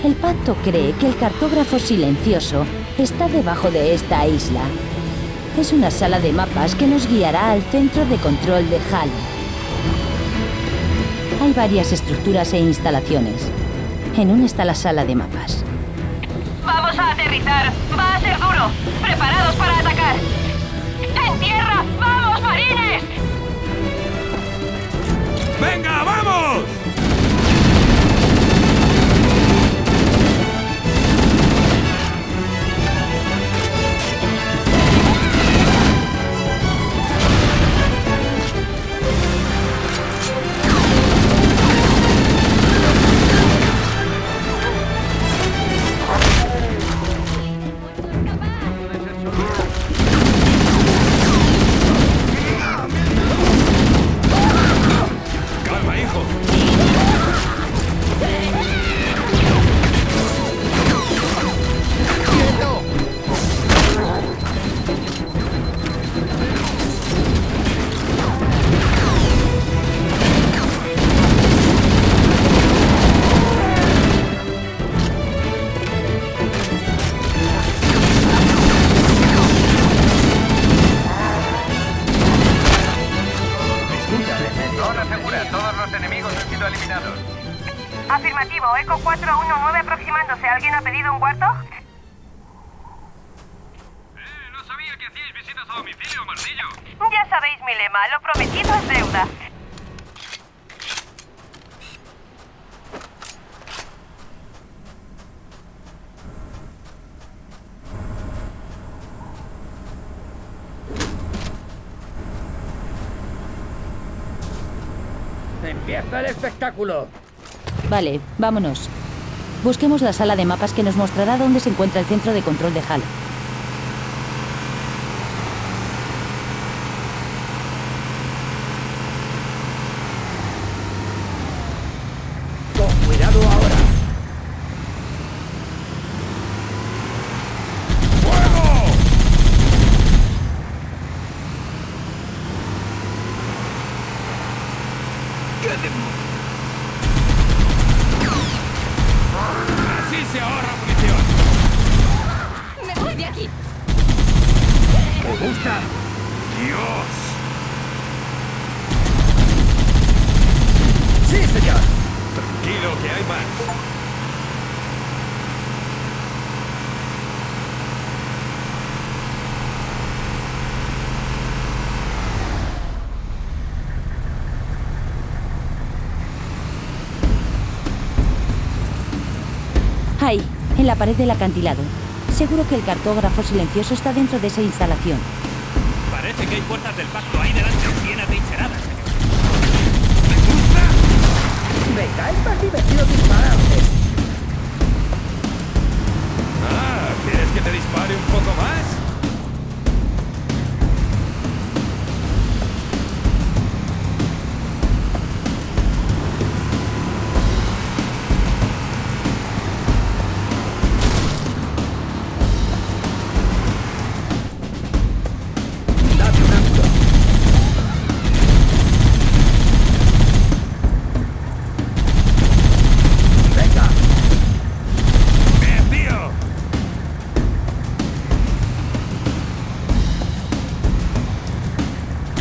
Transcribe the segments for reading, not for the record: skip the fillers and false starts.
El pacto cree que el cartógrafo silencioso está debajo de esta isla. Es una sala de mapas que nos guiará al centro de control de HAL. Hay varias estructuras e instalaciones. En una está la sala de mapas. ¡Vamos a aterrizar! ¡Va a ser duro! ¡Preparados para atacar! ¡En tierra! ¡Vamos, marines! ¡Venga, vamos! ¡Calma, hijo! Zona segura, todos los enemigos han sido eliminados. Afirmativo, Eco 419 aproximándose. ¿Alguien ha pedido un cuarto? No sabía que hacíais visitas a domicilio, Martillo. Ya sabéis mi lema, lo prometido es deuda. ¡Empieza el espectáculo! Vale, vámonos. Busquemos la sala de mapas que nos mostrará dónde se encuentra el centro de control de HAL. ¡Con cuidado ahora! ¡Fuego! ¡Así se ahorra munición! ¡Me voy de aquí! ¿Te gusta? ¡Dios! ¡Sí, señor! Tranquilo, que hay más. Ahí, en la pared del acantilado. Seguro que el cartógrafo silencioso está dentro de esa instalación. Parece que hay fuerzas del pacto ahí delante, llenas de hincheradas. Venga, es más divertido dispararles. Ah, ¿quieres que te dispare un poco más? Dame un acto. Venga. ¡Bien, tío!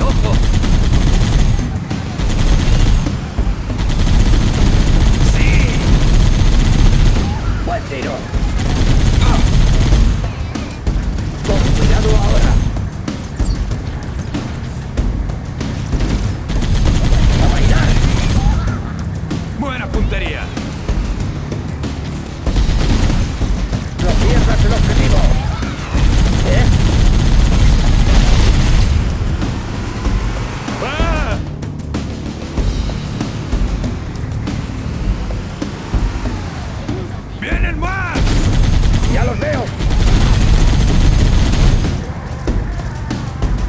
¡Ojo! ¡Sí! ¡Buen tiro! ¡Con cuidado ahora! ¡A bailar! ¡Buena puntería! ¡No pierdas el objetivo! ¿Eh? ¡Ah! ¡Vienen más! ¡Ya los veo!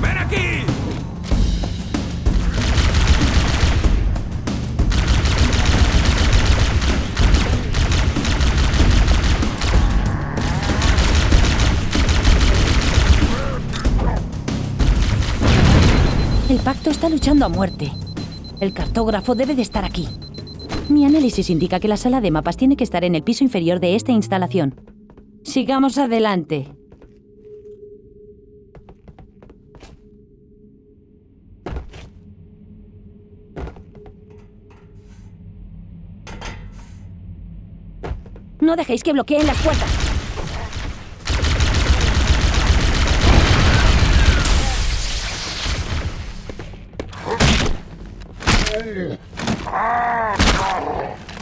¡Ven aquí! El pacto está luchando a muerte. El cartógrafo debe de estar aquí. Mi análisis indica que la sala de mapas tiene que estar en el piso inferior de esta instalación. Sigamos adelante. No dejéis que bloqueen las puertas.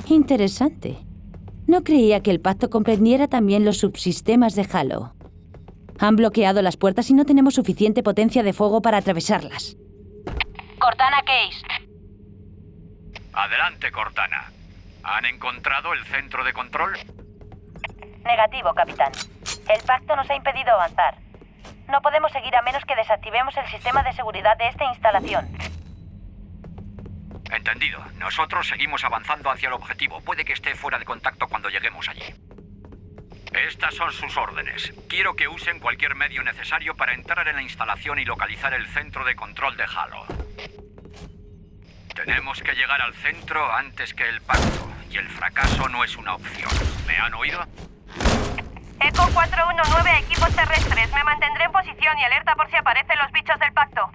Interesante. No creía que el pacto comprendiera también los subsistemas de Halo. Han bloqueado las puertas y no tenemos suficiente potencia de fuego para atravesarlas. Cortana Case. Adelante, Cortana. ¿Han encontrado el centro de control? Negativo, capitán. El pacto nos ha impedido avanzar. No podemos seguir a menos que desactivemos el sistema de seguridad de esta instalación. Entendido. Nosotros seguimos avanzando hacia el objetivo. Puede que esté fuera de contacto cuando lleguemos allí. Estas son sus órdenes. Quiero que usen cualquier medio necesario para entrar en la instalación y localizar el centro de control de Halo. Tenemos que llegar al centro antes que el pacto, y el fracaso no es una opción. ¿Me han oído? Eco 419 a equipos terrestres. Me mantendré en posición y alerta por si aparecen los bichos del pacto.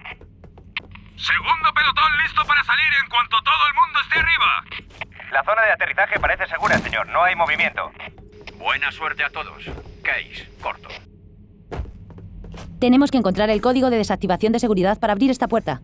Segundo pelotón listo para salir en cuanto todo el mundo esté arriba. La zona de aterrizaje parece segura, señor. No hay movimiento. Buena suerte a todos. Case, corto. Tenemos que encontrar el código de desactivación de seguridad para abrir esta puerta.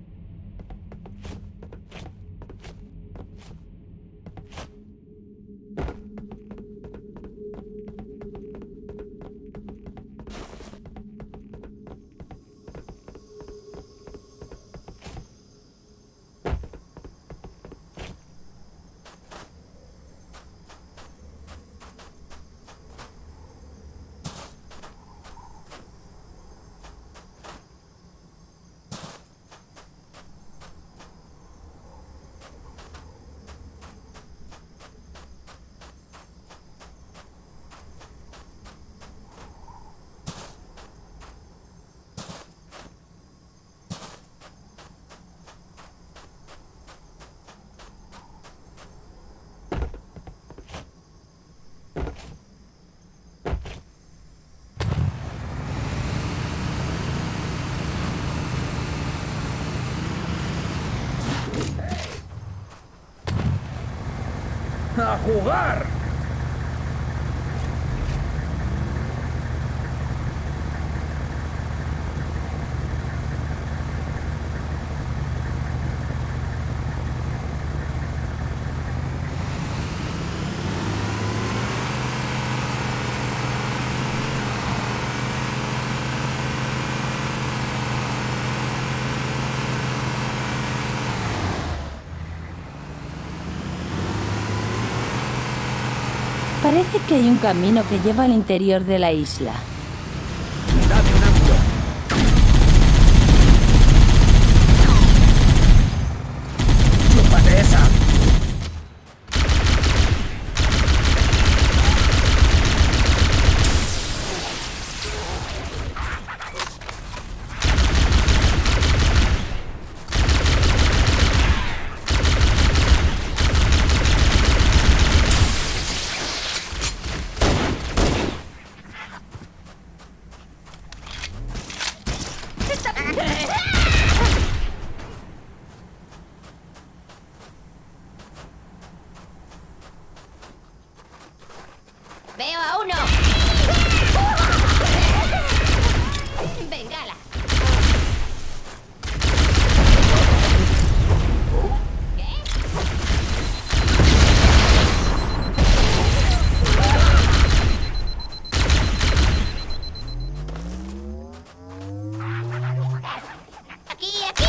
¡A jugar! Parece que hay un camino que lleva al interior de la isla. Dame un ángulo. ¡Chúpate esa! Veo a uno. Bengala. Aquí, aquí.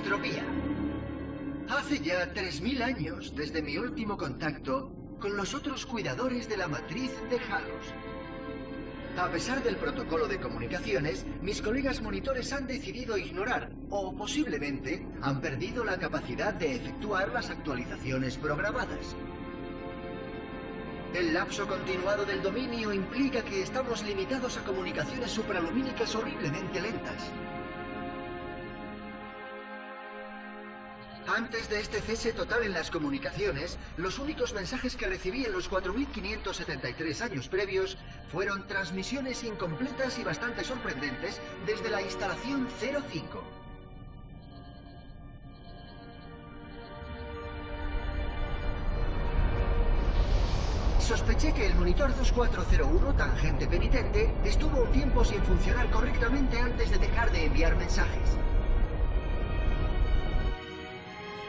entropía. Hace ya 3000 años desde mi último contacto con los otros cuidadores de la matriz de Halos. A pesar del protocolo de comunicaciones, mis colegas monitores han decidido ignorar, o posiblemente han perdido la capacidad de efectuar las actualizaciones programadas. El lapso continuado del dominio implica que estamos limitados a comunicaciones supralumínicas horriblemente lentas. Antes de este cese total en las comunicaciones, los únicos mensajes que recibí en los 4573 años previos fueron transmisiones incompletas y bastante sorprendentes desde la instalación 05. Sospeché que el monitor 2401, tangente penitente, estuvo un tiempo sin funcionar correctamente antes de dejar de enviar mensajes.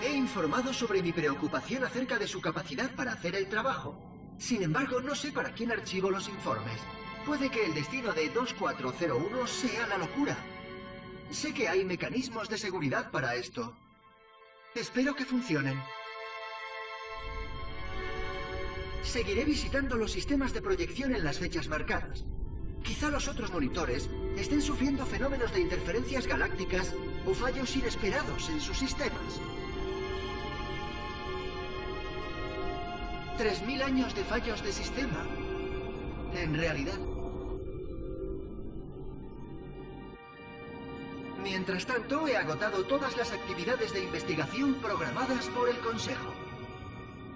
He informado sobre mi preocupación acerca de su capacidad para hacer el trabajo. Sin embargo, no sé para quién archivo los informes. Puede que el destino de 2401 sea la locura. Sé que hay mecanismos de seguridad para esto. Espero que funcionen. Seguiré visitando los sistemas de proyección en las fechas marcadas. Quizá los otros monitores estén sufriendo fenómenos de interferencias galácticas o fallos inesperados en sus sistemas. 3000 años de fallos de sistema. En realidad. Mientras tanto, he agotado todas las actividades de investigación programadas por el Consejo.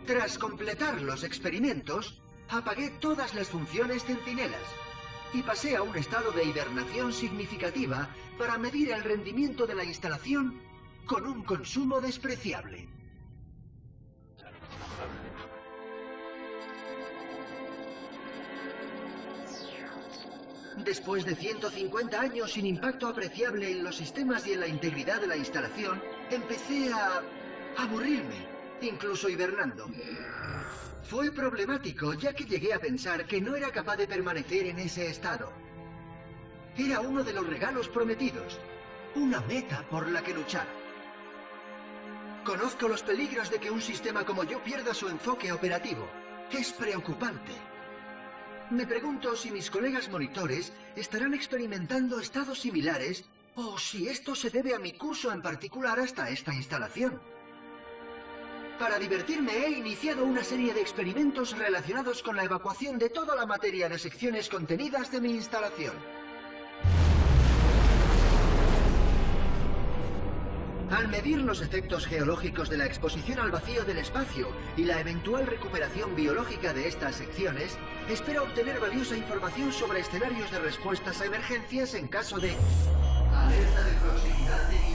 Tras completar los experimentos, apagué todas las funciones centinelas y pasé a un estado de hibernación significativa para medir el rendimiento de la instalación con un consumo despreciable. Después de 150 años sin impacto apreciable en los sistemas y en la integridad de la instalación, empecé a aburrirme, incluso hibernando. Fue problemático, ya que llegué a pensar que no era capaz de permanecer en ese estado. Era uno de los regalos prometidos, una meta por la que luchar. Conozco los peligros de que un sistema como yo pierda su enfoque operativo. Es preocupante. Me pregunto si mis colegas monitores estarán experimentando estados similares o si esto se debe a mi curso en particular hasta esta instalación. Para divertirme he iniciado una serie de experimentos relacionados con la evacuación de toda la materia de secciones contenidas de mi instalación. Al medir los efectos geológicos de la exposición al vacío del espacio y la eventual recuperación biológica de estas secciones, espero obtener valiosa información sobre escenarios de respuestas a emergencias en caso de alerta de proximidad de virus.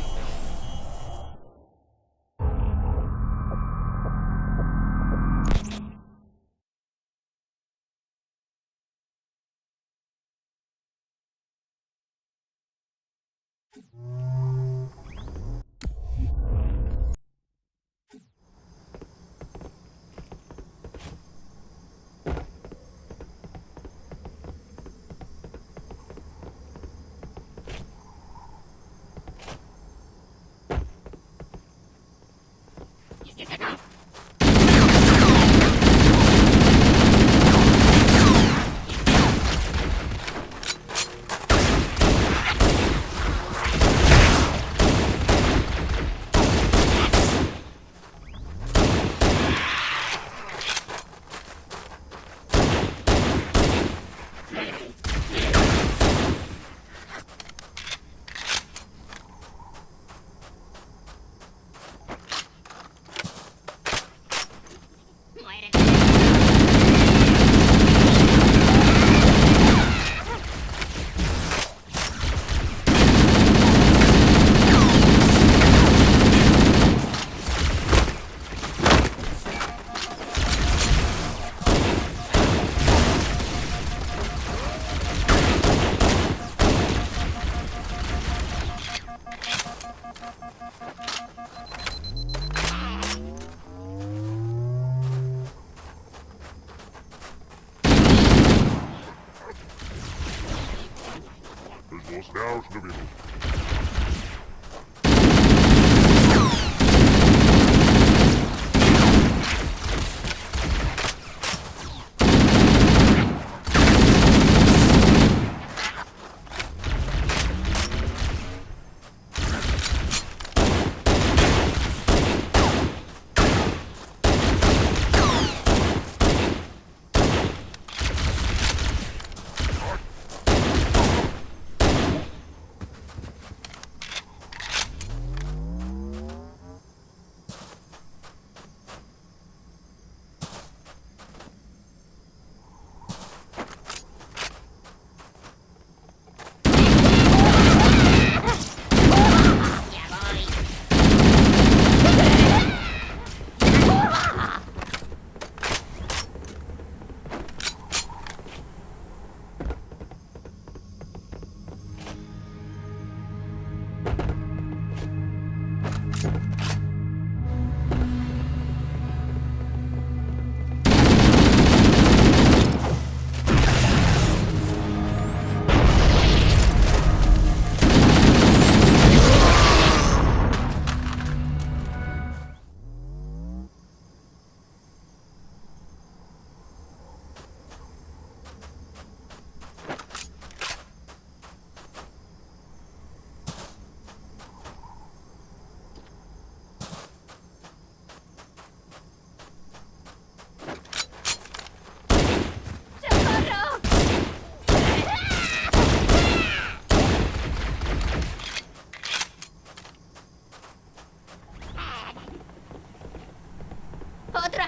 Los naos no vienen.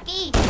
aquí.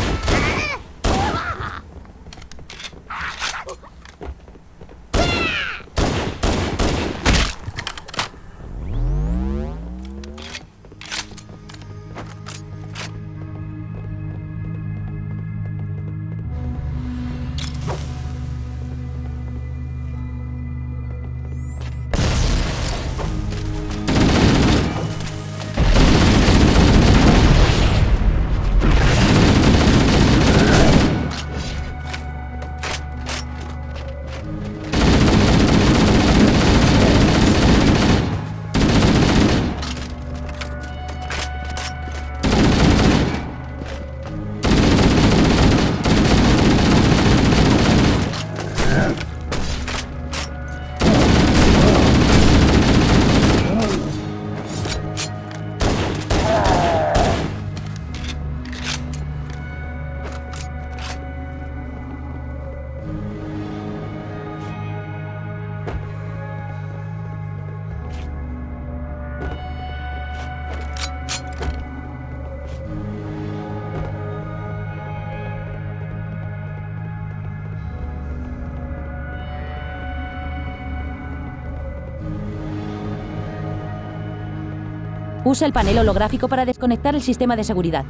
Usa el panel holográfico para desconectar el sistema de seguridad.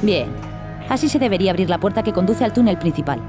Bien. Así se debería abrir la puerta que conduce al túnel principal.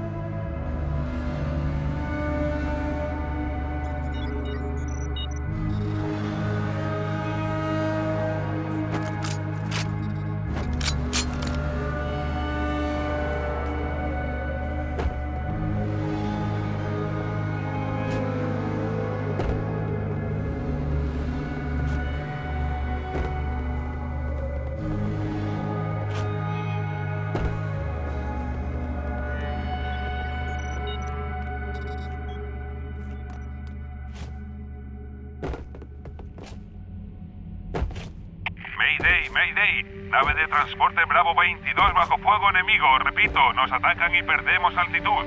Mayday. Nave de transporte Bravo 22 bajo fuego enemigo. Repito, nos atacan y perdemos altitud.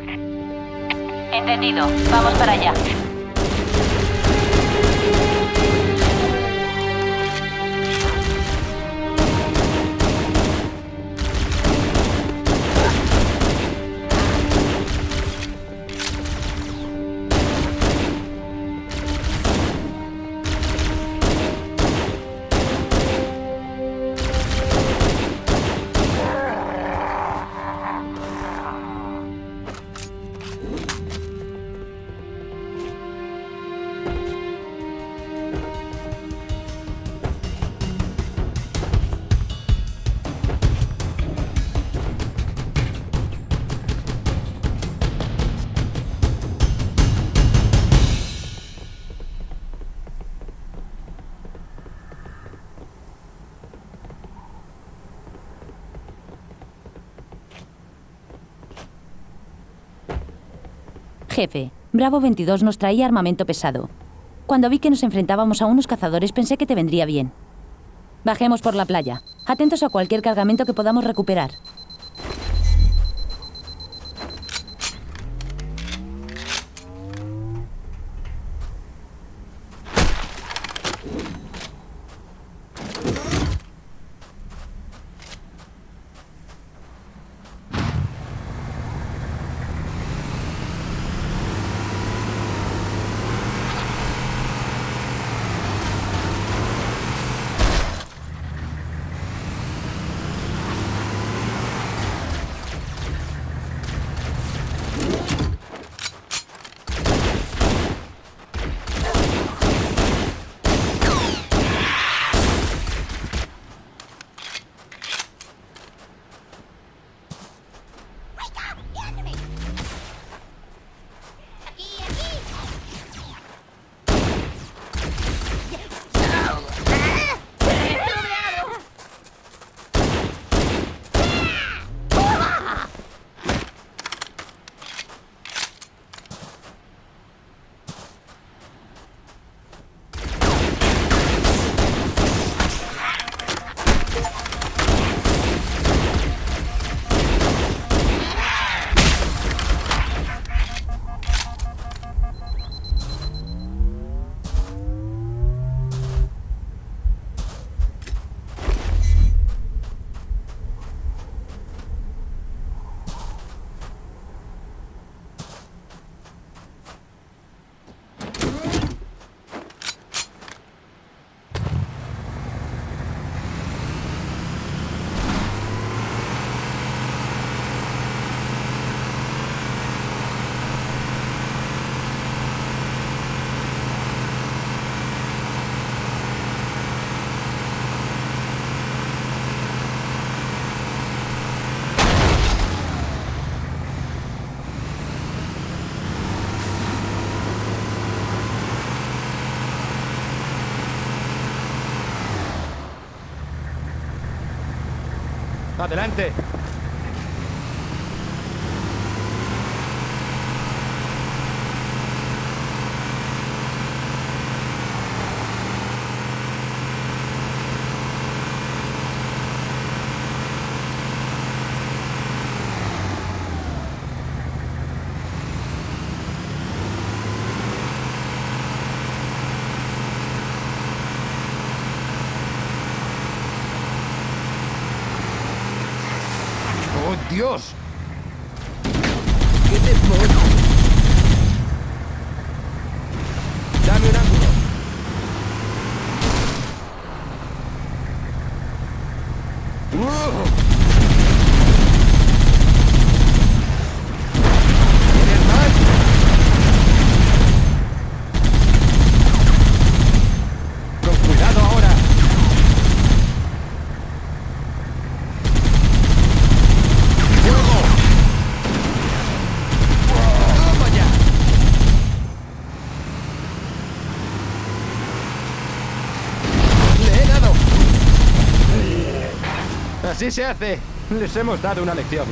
Entendido. Vamos para allá. Jefe, Bravo 22 nos traía armamento pesado. Cuando vi que nos enfrentábamos a unos cazadores pensé que te vendría bien. Bajemos por la playa. Atentos a cualquier cargamento que podamos recuperar. Adelante. ¡Oh, Dios! ¿Qué demonios? Dame un ángulo. ¿Tienes más? Con cuidado ahora. ¡Fuego! ¡Toma ya! ¡Le he dado! Así se hace. Les hemos dado una lección.